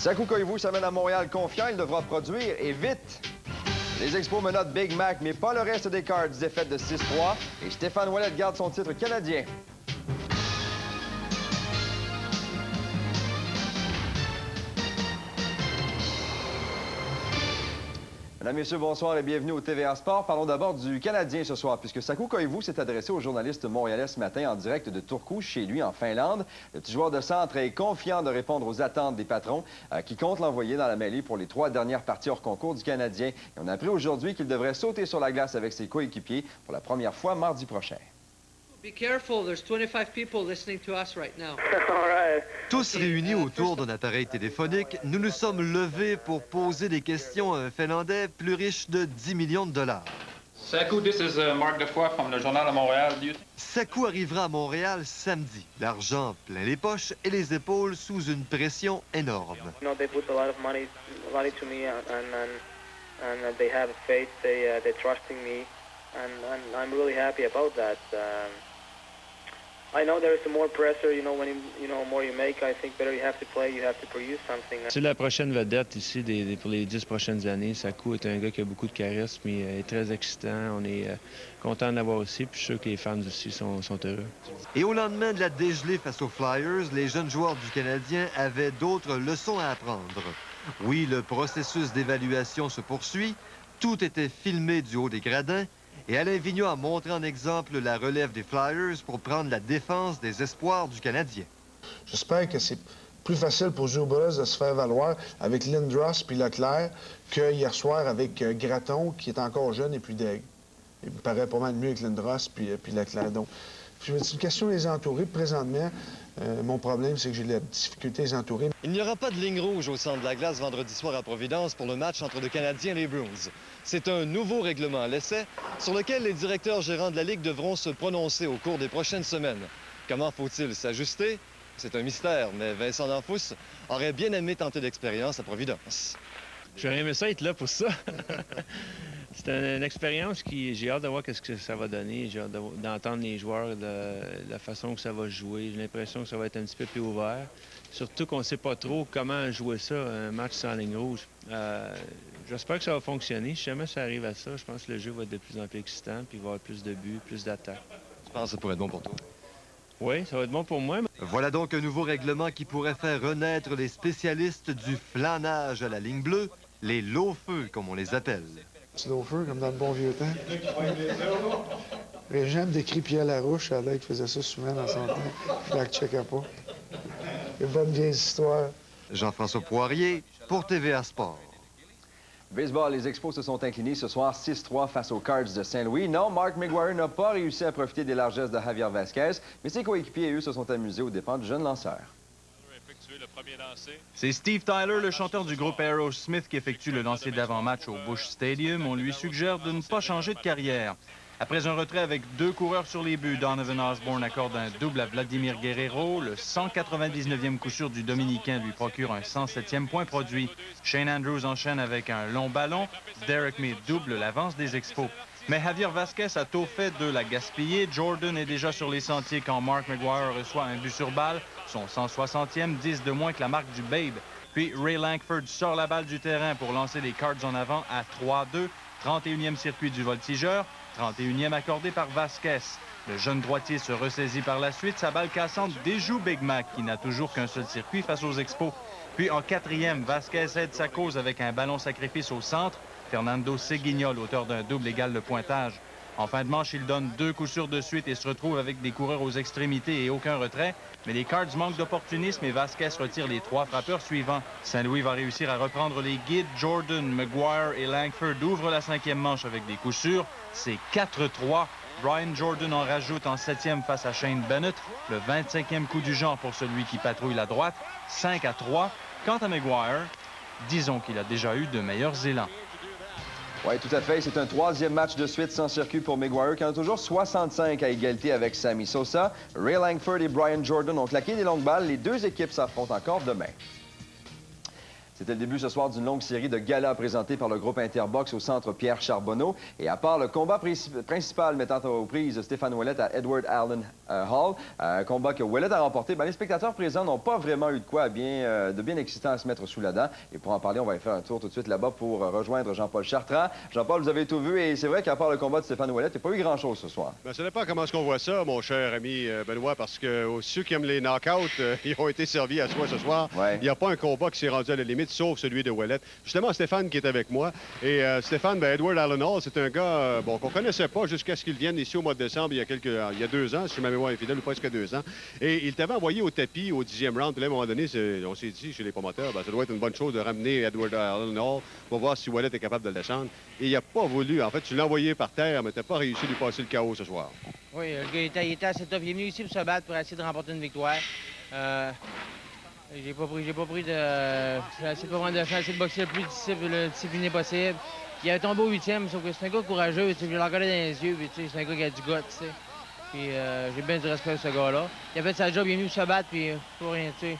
Saku Koivu s'amène à Montréal confiant, il devra produire et vite. Les Expos menottent Big Mac, mais pas le reste des Cards, défaite de 6-3. Et Stéphane Ouellet garde son titre canadien. Mesdames, Messieurs, bonsoir et bienvenue au TVA Sport. Parlons d'abord du Canadien ce soir, puisque Saku Koivu s'est adressé aux journalistes montréalais ce matin en direct de Turku, chez lui, en Finlande. Le petit joueur de centre est confiant de répondre aux attentes des patrons qui comptent l'envoyer dans la mêlée pour les 3 dernières parties hors concours du Canadien. Et on a appris aujourd'hui qu'il devrait sauter sur la glace avec ses coéquipiers pour la première fois mardi prochain. Be careful, there's 25 people listening to us right now. Tous réunis autour d'un appareil téléphonique, nous nous sommes levés pour poser des questions à un Finlandais plus riche de 10 millions de dollars. Saku, this is Marc Defoy from le Journal de Montréal. Saku arrivera à Montréal samedi, l'argent plein les poches et les épaules sous une pression énorme. You know, they put a lot of money to me, and they have faith. They're trusting me, and I'm really happy about that. I know there is some more pressure. You know, when more you make, I think better you have to play, you have to produce something. C'est la prochaine vedette ici pour les 10 prochaines années. Saku est un gars qui a beaucoup de charisme, il est très excitant. On est content de l'avoir aussi, puis je suis sûr que les fans aussi sont heureux. Et au lendemain de la dégelée face aux Flyers, les jeunes joueurs du Canadien avaient d'autres leçons à apprendre. Oui, le processus d'évaluation se poursuit. Tout était filmé du haut des gradins. Et Alain Vigneault a montré en exemple la relève des Flyers pour prendre la défense des espoirs du Canadien. J'espère que c'est plus facile pour Joe Burrows de se faire valoir avec Lindros puis Leclerc que hier soir avec Gratton, qui est encore jeune et plus dègre. Il me paraît pas mal mieux avec Lindros puis Leclerc. Donc, c'est une question des entourés. Présentement, mon problème, c'est que j'ai la difficulté à les entourer. Il n'y aura pas de ligne rouge au centre de la glace vendredi soir à Providence pour le match entre le Canadien et les Bruins. C'est un nouveau règlement à l'essai sur lequel les directeurs gérants de la Ligue devront se prononcer au cours des prochaines semaines. Comment faut-il s'ajuster? C'est un mystère, mais Vincent D'Anfous aurait bien aimé tenter l'expérience à Providence. J'aurais aimé ça être là pour ça. C'est une expérience qui... J'ai hâte de voir ce que ça va donner. J'ai hâte d'entendre les joueurs, de la façon que ça va jouer. J'ai l'impression que ça va être un petit peu plus ouvert. Surtout qu'on ne sait pas trop comment jouer ça, un match sans ligne rouge. J'espère que ça va fonctionner. Si jamais ça arrive à ça, je pense que le jeu va être de plus en plus excitant, puis il va y avoir plus de buts, plus d'attaques. Je pense que ça pourrait être bon pour toi. Oui, ça va être bon pour moi. Voilà donc un nouveau règlement qui pourrait faire renaître les spécialistes du flanage à la ligne bleue, les low-feux, comme on les appelle. C'est low-feu, comme dans le bon vieux temps. Régime décrit Pierre Larouche, à l'air qu'il faisait ça souvent dans son temps. Il ne checkait pas. Une bonne vieille histoire. Jean-François Poirier, pour TVA Sport. Baseball, les Expos se sont inclinés ce soir 6-3 face aux Cards de Saint-Louis. Non, Mark McGuire n'a pas réussi à profiter des largesses de Javier Vasquez, mais ses coéquipiers, eux, se sont amusés aux dépens du jeune lanceur. C'est Steve Tyler, le chanteur du groupe Aerosmith, qui effectue le lancer d'avant-match au Busch Stadium. On lui suggère de ne pas changer de carrière. Après un retrait avec 2 coureurs sur les buts, Donovan Osborne accorde un double à Vladimir Guerrero. Le 199e coup sûr du Dominicain lui procure un 107e point produit. Shane Andrews enchaîne avec un long ballon. Derek May double l'avance des Expos. Mais Javier Vasquez a tôt fait de la gaspiller. Jordan est déjà sur les sentiers quand Mark McGuire reçoit un but sur balle. Son 160e, 10 de moins que la marque du Babe. Puis Ray Lankford sort la balle du terrain pour lancer les Cards en avant à 3-2. 31e circuit du voltigeur. 31e accordé par Vasquez. Le jeune droitier se ressaisit par la suite. Sa balle cassante déjoue Big Mac, qui n'a toujours qu'un seul circuit face aux Expos. Puis en 4e, Vasquez aide sa cause avec un ballon sacrifice au centre. Fernando Seguignol, auteur d'un double, égale le pointage. En fin de manche, il donne 2 coups sûrs de suite et se retrouve avec des coureurs aux extrémités et aucun retrait. Mais les Cards manquent d'opportunisme et Vasquez retire les 3 frappeurs suivants. Saint-Louis va réussir à reprendre les guides. Jordan, McGuire et Lankford ouvrent la 5e manche avec des coups sûrs. C'est 4-3. Brian Jordan en rajoute en 7e face à Shane Bennett. Le 25e coup du genre pour celui qui patrouille la droite. 5-3. Quant à McGuire, disons qu'il a déjà eu de meilleurs élans. Oui, tout à fait. C'est un 3e match de suite sans circuit pour McGuire, qui en a toujours 65 à égalité avec Sammy Sosa. Ray Lankford et Brian Jordan ont claqué des longues balles. Les 2 équipes s'affrontent encore demain. C'était le début ce soir d'une longue série de galas présentés par le groupe Interbox au centre Pierre Charbonneau. Et à part le combat principal mettant aux prises Stéphane Ouellet à Edward Allen Hall. Un combat que Ouellet a remporté. Ben, les spectateurs présents n'ont pas vraiment eu de quoi de bien excitant à se mettre sous la dent. Et pour en parler, on va aller faire un tour tout de suite là-bas pour rejoindre Jean-Paul Chartrand. Jean-Paul, vous avez tout vu et c'est vrai qu'à part le combat de Stéphane Ouellet, il n'y a pas eu grand-chose ce soir. Bien, ça dépend comment est-ce qu'on voit ça, mon cher ami Benoît, parce que ceux qui aiment les knockouts, ils ont été servis à soi ce soir. Ouais. Il n'y a pas un combat qui s'est rendu à la limite, sauf celui de Ouellet. Justement, Stéphane qui est avec moi. Et Stéphane, ben, Edward Allen Hall, c'est un gars bon, qu'on ne connaissait pas jusqu'à ce qu'il vienne ici au mois de décembre, il y a 2 ans, si ma mémoire est fidèle, ou presque 2 ans. Et il t'avait envoyé au tapis au 10e round. Puis là, à un moment donné, on s'est dit chez les promoteurs, ben, ça doit être une bonne chose de ramener Edward Allen Hall pour voir si Ouellet est capable de le descendre. Et il n'a pas voulu. En fait, tu l'as envoyé par terre, mais tu n'as pas réussi à lui passer le chaos ce soir. Oui, le gars il était assez tough. Il est venu ici pour se battre, pour essayer de remporter une victoire. J'ai pas pris de... J'ai essayé de boxer le plus discipliné possible. Il avait tombé au 8e, sauf que c'est un gars courageux. Je l'ai regardé dans les yeux, puis c'est un gars qui a du goût, tu sais. Puis j'ai bien du respect pour ce gars-là. Il a fait sa job, il est venu se battre, puis pour rien, tu sais.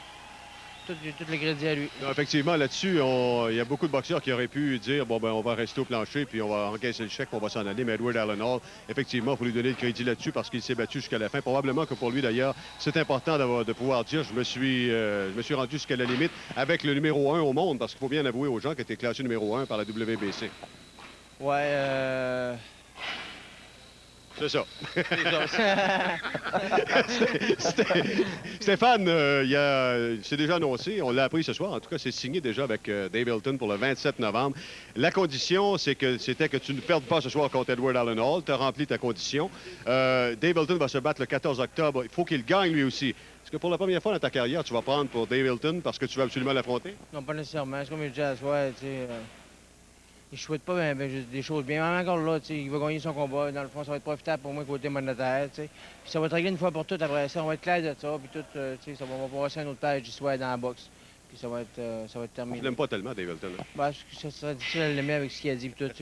Tout le crédit à lui. Non, effectivement, là-dessus, il y a beaucoup de boxeurs qui auraient pu dire bon, ben, on va rester au plancher puis on va encaisser le chèque, on va s'en aller. Mais Edward Allen Hall, effectivement, il faut lui donner le crédit là-dessus parce qu'il s'est battu jusqu'à la fin. Probablement que pour lui, d'ailleurs, c'est important de pouvoir dire je me suis rendu jusqu'à la limite avec le numéro 1 au monde parce qu'il faut bien avouer aux gens qu'il était classé numéro 1 par la WBC. Ouais, C'est ça. Stéphane, c'est déjà annoncé, on l'a appris ce soir, en tout cas c'est signé déjà avec Dave Hilton pour le 27 novembre. La condition, c'était que tu ne perdes pas ce soir contre Edward Allen Hall, tu as rempli ta condition. Dave Hilton va se battre le 14 octobre, il faut qu'il gagne lui aussi. Est-ce que pour la première fois dans ta carrière, tu vas prendre pour Dave Hilton parce que tu veux absolument l'affronter? non, pas nécessairement. C'est comme il dit à soir, tu sais. Il ne souhaite pas des choses bien. Même encore là, il va gagner son combat. Dans le fond, ça va être profitable pour moi côté monétaire. Puis ça va être réglé une fois pour toutes après ça. On va être clair de ça. Puis tout, ça va passer un autre page d'histoire dans la boxe. Puis ça va être terminé. Je l'aime pas tellement, Dave Hilton. Hein? Ben, ça serait difficile à l'aimer avec ce qu'il a dit. Puis tout,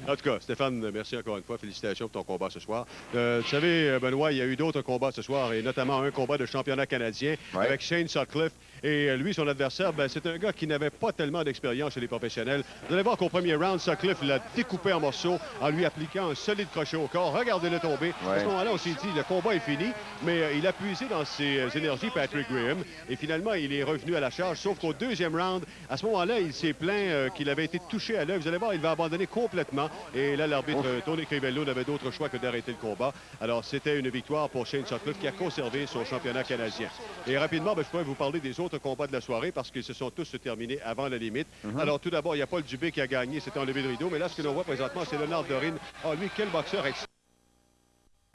En tout cas, Stéphane, merci encore une fois. Félicitations pour ton combat ce soir. Vous savez, Benoît, il y a eu d'autres combats ce soir, et notamment un combat de championnat canadien avec Shane Sutcliffe. Et lui, son adversaire, ben, c'est un gars qui n'avait pas tellement d'expérience chez les professionnels. Vous allez voir qu'au premier round, Sutcliffe l'a découpé en morceaux en lui appliquant un solide crochet au corps. Regardez-le tomber. À ce moment-là, on s'est dit, le combat est fini, mais il a puisé dans ses énergies Patrick Graham. Et finalement, il est revenu à la charge, sauf qu'au deuxième round, à ce moment-là, il s'est plaint qu'il avait été touché à l'œil. Vous allez voir, il va abandonner complètement. Et là, l'arbitre Tony Crivello n'avait d'autre choix que d'arrêter le combat. Alors, c'était une victoire pour Shane Sutcliffe qui a conservé son championnat canadien. Et rapidement, ben, je pourrais vous parler des autres combats de la soirée parce qu'ils se sont tous terminés avant la limite. Alors, tout d'abord, il y a Paul Dubé qui a gagné, c'était enlevé le rideau. Mais là, ce que l'on voit présentement, c'est Leonard Dorin. Ah, lui, quel boxeur excellent.